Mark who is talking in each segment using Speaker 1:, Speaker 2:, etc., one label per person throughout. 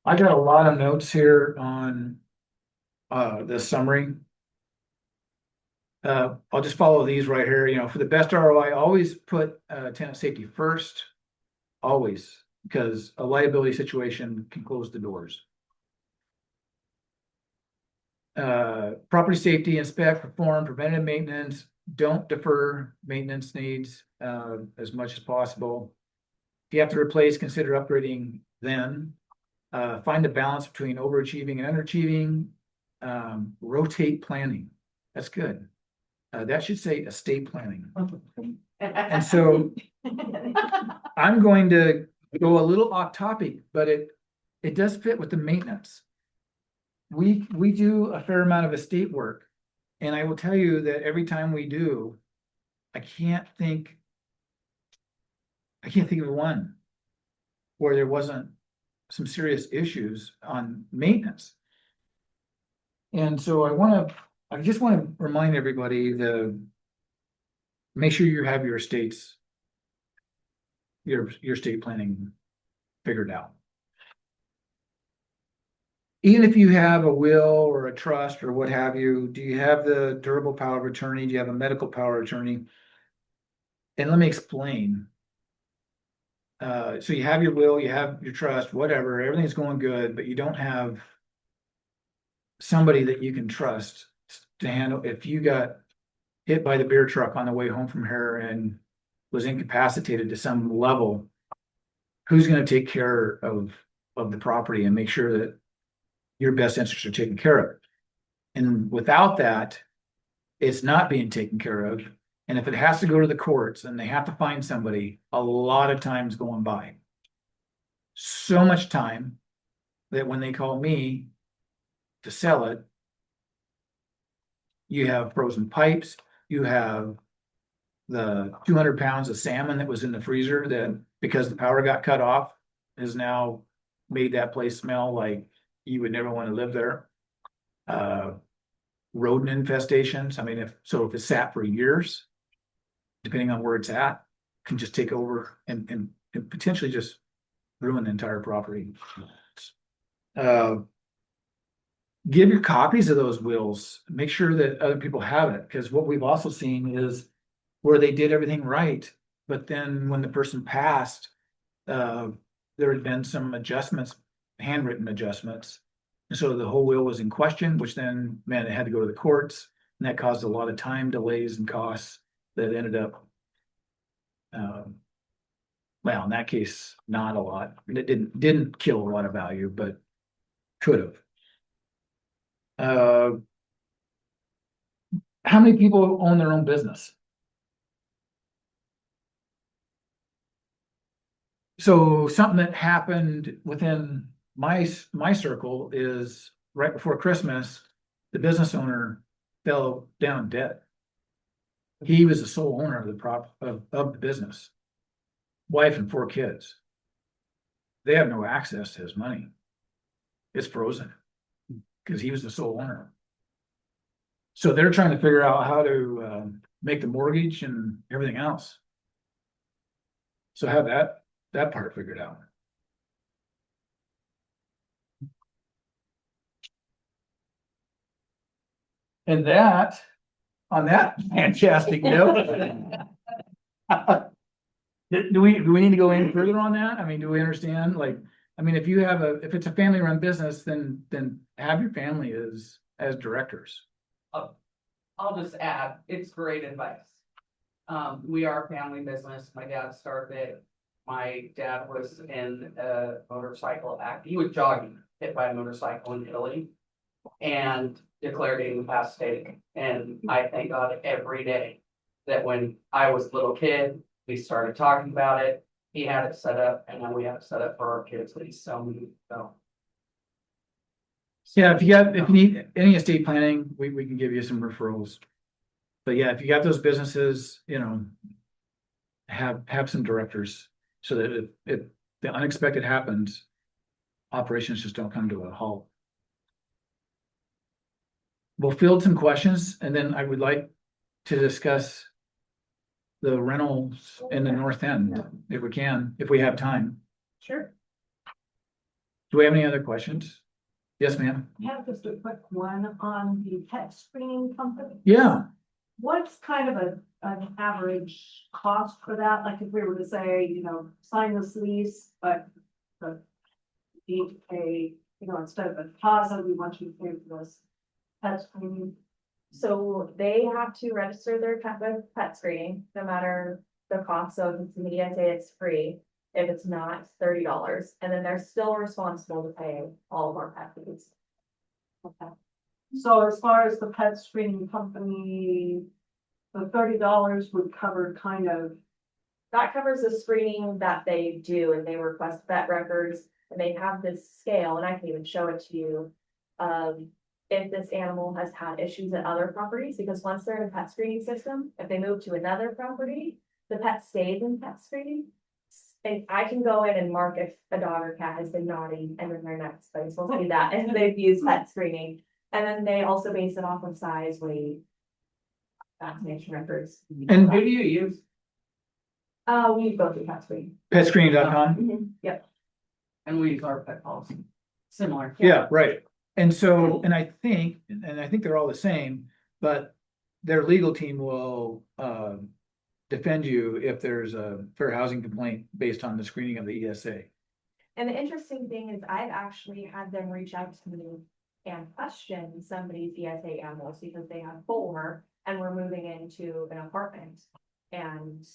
Speaker 1: I got a lot of notes here on the summary. I'll just follow these right here. For the best ROI, always put tenant safety first, always, because a liability situation can close the doors. Property safety, inspect, perform preventive maintenance, don't defer maintenance needs as much as possible. If you have to replace, consider upgrading then. Find a balance between overachieving and underachieving. Rotate planning. That's good. That should say estate planning. And so I'm going to go a little off topic, but it does fit with the maintenance. We do a fair amount of estate work, and I will tell you that every time we do, I can't think of one where there wasn't some serious issues on maintenance. And so I just want to remind everybody to make sure you have your estate planning figured out. Even if you have a will or a trust or what have you, do you have the durable power of attorney? Do you have a medical power of attorney? And let me explain. So you have your will, you have your trust, whatever, everything's going good, but you don't have somebody that you can trust to handle. If you got hit by the beer truck on the way home from here and was incapacitated to some level, who's going to take care of the property and make sure that your best interests are taken care of? And without that, it's not being taken care of. And if it has to go to the courts and they have to find somebody, a lot of time's going by. So much time that when they call me to sell it, you have frozen pipes, you have the 200 pounds of salmon that was in the freezer that, because the power got cut off, has now made that place smell like you would never want to live there. Rodent infestations. I mean, if it sat for years, depending on where it's at, can just take over and potentially just ruin the entire property. Give your copies of those wills. Make sure that other people have it, because what we've also seen is where they did everything right, but then when the person passed, there had been some adjustments, handwritten adjustments. And so the whole will was in question, which then meant it had to go to the courts, and that caused a lot of time delays and costs that ended up, well, in that case, not a lot. It didn't kill a lot of value, but could have. How many people own their own business? So something that happened within my circle is right before Christmas, the business owner fell down dead. He was the sole owner of the business, wife and 4 kids. They have no access to his money. It's frozen because he was the sole owner. So they're trying to figure out how to make the mortgage and everything else. So have that part figured out. And on that fantastic note, do we need to go any further on that? I mean, do we understand? Like, I mean, if it's a family run business, then have your family as directors.
Speaker 2: I'll just add, it's great advice. We are a family business. My dad started it. My dad was in a motorcycle accident. He was jogging, hit by a motorcycle in Italy, and declared incapacitated. And I thank God every day that when I was a little kid, we started talking about it. He had it set up, and then we have it set up for our kids that he's so moved. So.
Speaker 1: Yeah, if you need any estate planning, we can give you some referrals. But yeah, if you got those businesses, have some directors so that if the unexpected happens, operations just don't come to a halt. We'll field some questions, and then I would like to discuss the rentals in the north end, if we have time.
Speaker 2: Sure.
Speaker 1: Do we have any other questions? Yes, ma'am.
Speaker 3: I have just a quick one on the pet screening company.
Speaker 1: Yeah,
Speaker 3: What's kind of an average cost for that? Like if we were to say, sign this lease, but need to pay, instead of a deposit, we want you to pay for this pet screening.
Speaker 4: So they have to register their pet with pet screening, no matter the cost. So if it's immediate, say it's free. If it's not, it's $30. And then they're still responsible to pay all of our pet fees.
Speaker 3: Okay. So as far as the pet screening company, the $30 would cover kind of,
Speaker 4: That covers the screening that they do, and they request vet records, and they have this scale, and I can even show it to you. If this animal has had issues at other properties, because once they're in a pet screening system, if they move to another property, the pet stays in pet screening. And I can go in and mark if a dog or cat has been naughty, and then their next place will see that, and they've used pet screening. And then they also base it off of size, weight, vaccination records.
Speaker 1: and
Speaker 2: Who do you use?
Speaker 4: We go through pet screening.
Speaker 1: petscreening.com.
Speaker 4: Yep.
Speaker 2: And we use our pet policy. Similar.
Speaker 1: Yeah, right. And so, and I think they're all the same, but their legal team will defend you if there's a fair housing complaint based on the screening of the ESA.
Speaker 4: And the interesting thing is I've actually had them reach out to me and question somebody's ESA animals because they have 4 and we're moving into an apartment. And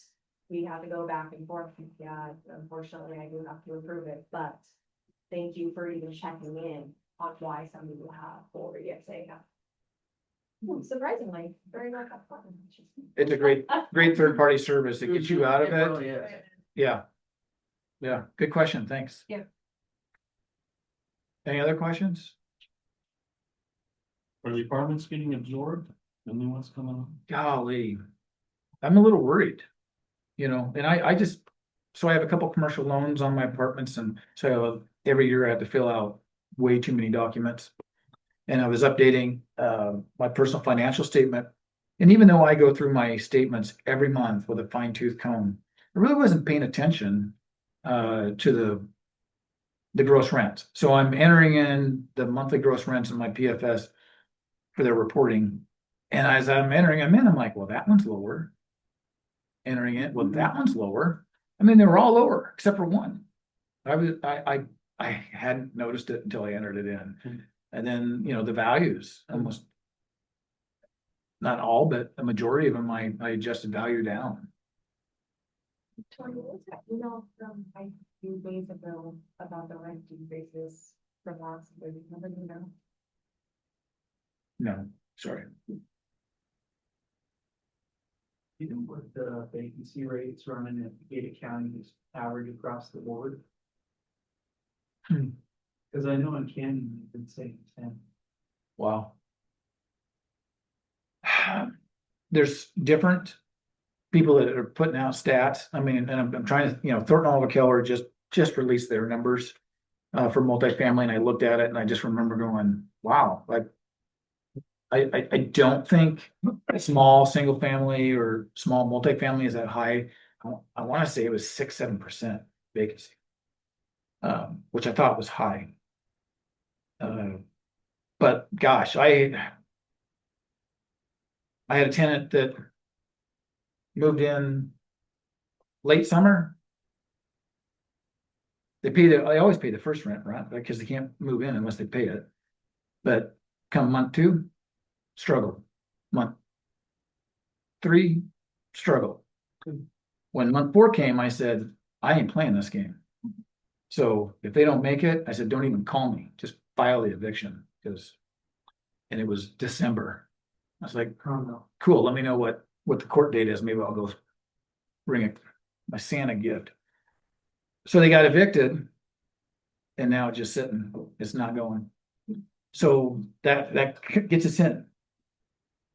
Speaker 4: we have to go back and forth. Yeah, unfortunately, I do have to approve it, but thank you for even checking in on why somebody will have 4 ESA animals. Surprisingly, very well kept button.
Speaker 1: It's a great third-party service. It gets you out of it.
Speaker 2: Really is.
Speaker 1: Yeah. Yeah, good question. Thanks.
Speaker 4: Yeah.
Speaker 1: Any other questions?
Speaker 5: Are the apartments getting absorbed? The new ones coming on?
Speaker 1: Golly, I'm a little worried, and I just, so I have a couple commercial loans on my apartments, and so every year I have to fill out way too many documents. And I was updating my personal financial statement, and even though I go through my statements every month with a fine-tooth comb, I really wasn't paying attention to the gross rents. So I'm entering in the monthly gross rents in my PFS for their reporting. And as I'm entering them in, I'm like, well, that one's lower. Entering it, well, that one's lower. I mean, they were all lower except for one. I hadn't noticed it until I entered it in. And then, the values, almost not all, but a majority of them, I adjusted value down.
Speaker 4: Tony, what was that email from a few days ago about the rent increases from last year? Remember,
Speaker 1: No, sorry.
Speaker 6: You know what the vacancy rates running at Ada County is average across the board?
Speaker 1: Hmm.
Speaker 6: Cause I know in Canyon, you've been saying 10.
Speaker 1: Wow. There's different people that are putting out stats. I mean, and I'm trying to, Thornton Oliver Keller just released their numbers for multifamily, and I looked at it and I just remember going, wow, like I don't think small single family or small multifamily is that high. I want to say it was 6-7% vacancy, which I thought was high. But gosh, I had a tenant that moved in late summer. They always pay the first rent, right? Because they can't move in unless they pay it. But come month 2, struggle. Month 3, struggle. When month 4 came, I said, I ain't playing this game. So if they don't make it, I said, don't even call me, just file the eviction. And it was December. I was like, oh no, cool, let me know what the court date is. Maybe I'll go bring my Santa gift. So they got evicted, and now it's just sitting. It's not going. So that gets us in.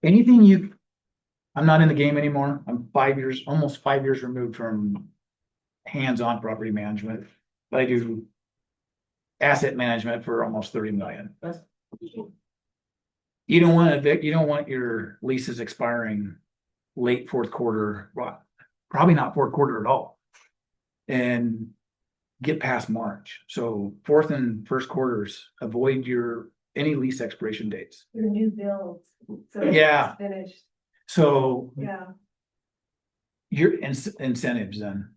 Speaker 1: I'm not in the game anymore. I'm almost 5 years removed from hands-on property management. I do asset management for almost 30 million. You don't want your leases expiring late fourth quarter, well, probably not fourth quarter at all. And get past March. So fourth and first quarters, avoid any lease expiration dates.
Speaker 3: Your new builds. So
Speaker 1: Yeah.
Speaker 3: it's finished,
Speaker 1: So
Speaker 3: yeah.
Speaker 1: your incentives then,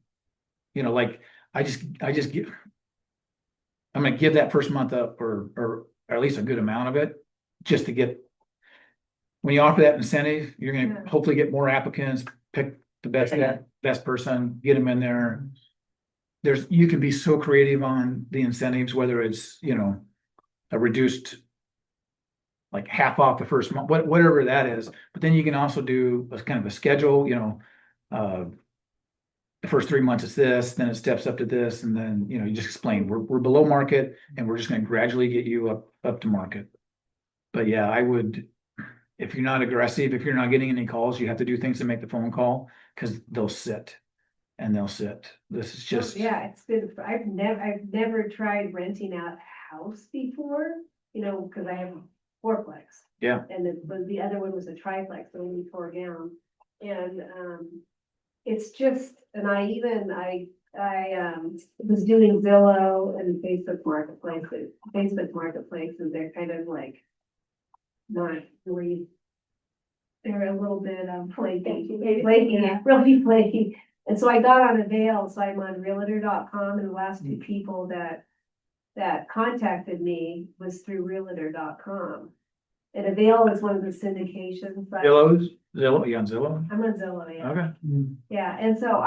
Speaker 1: like, I just give. I'm gonna give that first month up or at least a good amount of it, just to get. When you offer that incentive, you're gonna
Speaker 3: Yeah.
Speaker 1: hopefully get more applicants, pick the best guy, best person, get them in there. You can be so creative on the incentives, whether it's, a reduced. Like half off the first month, whatever that is, but then you can also do a kind of a schedule, the first 3 months is this, then it steps up to this, and then, you just explain, we're below market and we're just gonna gradually get you up to market. But yeah, I would, if you're not aggressive, if you're not getting any calls, you have to do things to make the phone call, because they'll sit. This is just.
Speaker 3: Yeah, I've never tried renting out a house before, because I have a fourplex.
Speaker 1: Yeah.
Speaker 3: And the other one was a triplex, so we tore down. And, it's just, and I was doing Zillow and Facebook Marketplaces. They're kind of like not really, they're a little bit flaky, really flaky. And so I got on Avail, so I'm on realtor.com, and the last two people that contacted me was through realtor.com. And Avail is one of the syndications.
Speaker 1: Zillow, you on Zillow?
Speaker 3: I'm on Zillow, yeah.
Speaker 1: Okay.
Speaker 3: Yeah, and so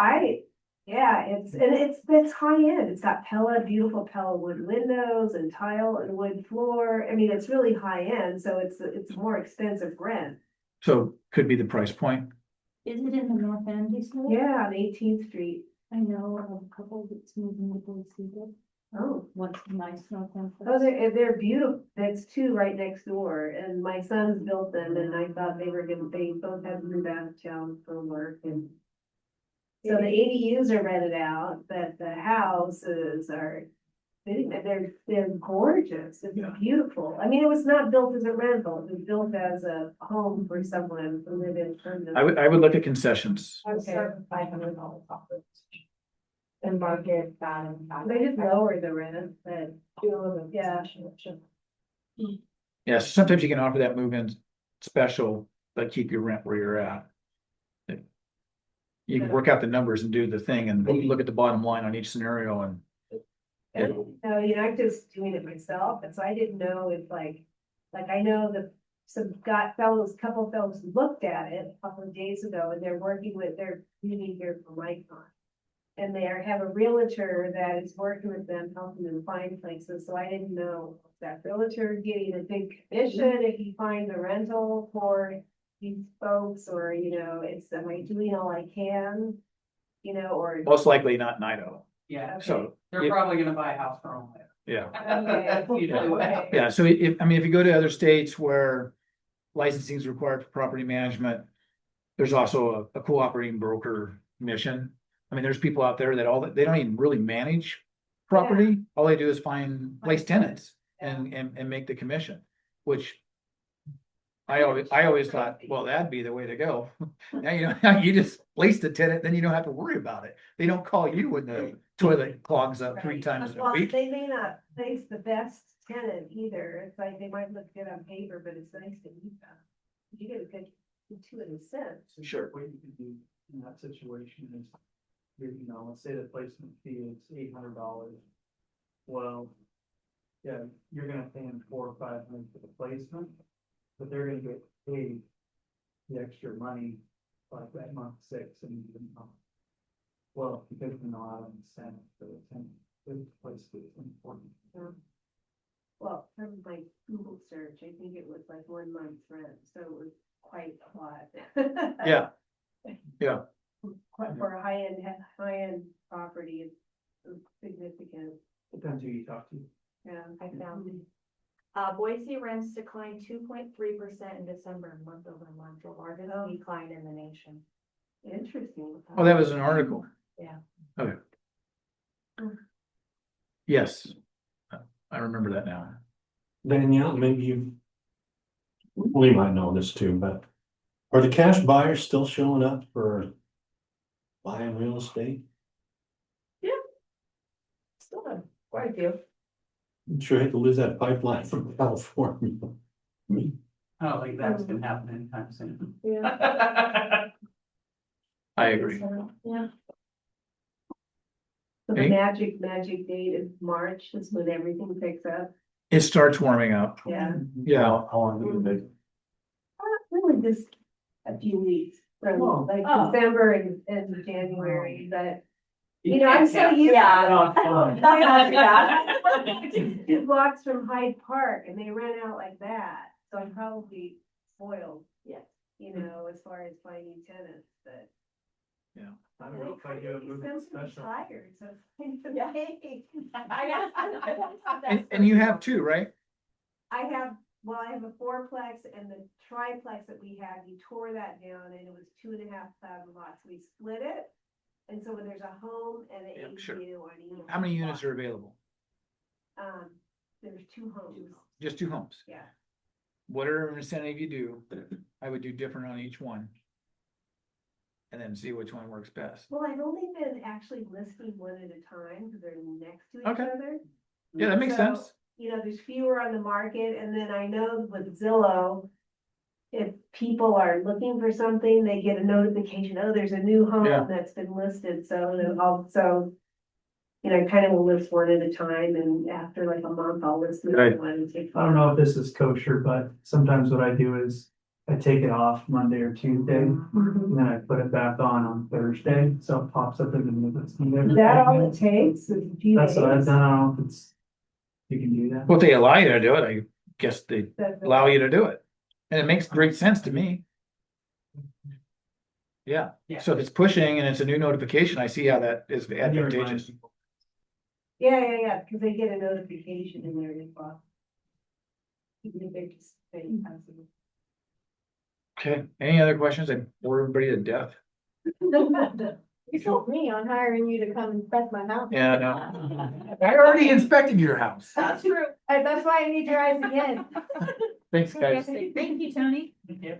Speaker 3: it's high end. It's got beautiful Pella wood windows and tile and wood floor. I mean, it's really high end, so it's more expensive rent.
Speaker 1: So could be the price point.
Speaker 7: Is it in the North End, you said?
Speaker 3: Yeah, on 18th Street.
Speaker 7: I know of a couple that's moving to Boise.
Speaker 3: Oh,
Speaker 7: What's nice North End?
Speaker 3: oh, they're beautiful. That's two right next door, and my sons built them, and I thought they both had to move out of town for work, and so the ADUs are rented out, but the houses are, they're gorgeous. It's
Speaker 1: Yeah.
Speaker 3: beautiful. I mean, it was not built as a rental. It was built as a home for someone to live in permanently.
Speaker 1: I would look at concessions.
Speaker 4: I would start with $500 off it. And market that and.
Speaker 3: They just lower the rent, but
Speaker 4: Do a little bit.
Speaker 3: Yeah.
Speaker 1: Yeah, so sometimes you can offer that move-in special, but keep your rent where you're at. You can work out the numbers and do the thing and look at the bottom line on each scenario and.
Speaker 3: no, I'm just doing it myself, and so I didn't know if like I know that couple fellows looked at it a couple of days ago, and they're meeting here for Micron. And they have a realtor that is working with them, helping them find places, so I didn't know if that realtor getting a big commission if you find the rental for these folks, or, am I doing all I can? Or.
Speaker 1: Most likely not in Idaho.
Speaker 2: Yeah,
Speaker 1: So,
Speaker 2: they're probably gonna buy a house for them.
Speaker 1: yeah.
Speaker 2: That's usually what happens.
Speaker 1: Yeah, so if you go to other states where licensing is required for property management, there's also a cooperating broker mission. I mean, there's people out there that they don't even really manage property. All they do is place tenants and make the commission, which I always thought, well, that'd be the way to go. Now, you just place the tenant, then you don't have to worry about it. They don't call you when the toilet clogs up 3 times in a
Speaker 3: Well,
Speaker 1: week.
Speaker 3: they may not place the best tenant either. It's like they might look good on paper, but it's nice to meet them. You get a good intuitive sense.
Speaker 1: Sure.
Speaker 6: What you could do in that situation is, let's say the placement fee is $800. Well, yeah, you're gonna pay them $400 or $500 for the placement, but they're gonna get paid the extra money like that month 6 and even month. Well, because we're not out of incentive for the tenant, the placement is important.
Speaker 3: Well, from my Google search, I think it was like 1 month's rent, so it was quite a lot.
Speaker 1: Yeah. Yeah.
Speaker 3: For a high-end property, it's significant.
Speaker 6: Depends who you talk to.
Speaker 3: Yeah, I found it.
Speaker 4: Boise rents declined 2.3% in December, month over month, the largest decline in the nation.
Speaker 3: Interesting.
Speaker 1: Oh, that was an article.
Speaker 4: Yeah.
Speaker 1: Okay. Yes. I remember that now.
Speaker 5: Danielle, maybe we might know this too, but are the cash buyers still showing up for buying real estate?
Speaker 4: Quite a few.
Speaker 5: I'm sure I had to lose that pipeline from California.
Speaker 2: I don't think that's gonna happen anytime soon.
Speaker 4: Yeah.
Speaker 1: I agree.
Speaker 4: Yeah.
Speaker 3: So the
Speaker 1: Hey.
Speaker 3: magic date is March, is when everything picks up,
Speaker 1: It starts warming up.
Speaker 3: yeah.
Speaker 1: Yeah,
Speaker 5: How long did it take?
Speaker 3: Really just a few weeks, from like
Speaker 4: Oh.
Speaker 3: December and January, but. You know, I'm so used.
Speaker 4: Yeah.
Speaker 3: to 2 blocks from Hyde Park and they rent out like that, so I'm probably spoiled.
Speaker 4: Yeah.
Speaker 3: You know, as far as finding tenants, but.
Speaker 6: I don't know if I do a movie special.
Speaker 3: Tired, so.
Speaker 4: Yeah.
Speaker 1: and you have two, right?
Speaker 3: I have a fourplex and the triplex that we had, we tore that down and it was 2,500 lots, we split it. And so when there's a home and an
Speaker 1: Yeah, sure.
Speaker 3: ADU on each.
Speaker 1: How many units are available?
Speaker 3: There's 2 homes,
Speaker 1: Just 2 homes.
Speaker 3: yeah.
Speaker 1: Whatever incentive you do, I would do different on each one. And then see which one works best.
Speaker 3: Well, I've only been actually listing one at a time because they're next to each
Speaker 1: Okay.
Speaker 3: other.
Speaker 1: Yeah, that makes
Speaker 3: So,
Speaker 1: sense.
Speaker 3: You know, there's fewer on the market, and then I know with Zillow, if people are looking for something, they get a notification, oh, there's a new
Speaker 1: Yeah.
Speaker 3: home that's been listed, so then also. You know, I kind of will list one at a time, and after like a month, I'll list the
Speaker 1: Right.
Speaker 3: other one and take.
Speaker 6: I don't know if this is kosher, but sometimes what I do is I take it off Monday or Tuesday,
Speaker 3: Mhm.
Speaker 6: and then I put it back on Thursday, so it pops up in the minutes.
Speaker 3: Is that all it takes? Is a few
Speaker 6: That's what I've
Speaker 3: days?
Speaker 6: done, I don't know if it's, you can do that.
Speaker 1: Well, if they allow you to do it, I guess they
Speaker 3: That's-
Speaker 1: allow you to do it. And it makes great sense to me. Yeah,
Speaker 2: Yeah.
Speaker 1: so if it's pushing and it's a new notification, I see how that is
Speaker 6: And you remind
Speaker 1: advantageous.
Speaker 6: people.
Speaker 3: Yeah, because they get a notification in their inbox. Even if they just say, "Absolutely."
Speaker 1: Okay, any other questions? I bore everybody to death.
Speaker 4: You told me on hiring you to come inspect my house.
Speaker 1: Yeah, no. I already inspected your house.
Speaker 4: That's true. That's why I need your eyes again.
Speaker 1: Thanks, guys.
Speaker 7: Thank you, Tony.
Speaker 2: Thank you.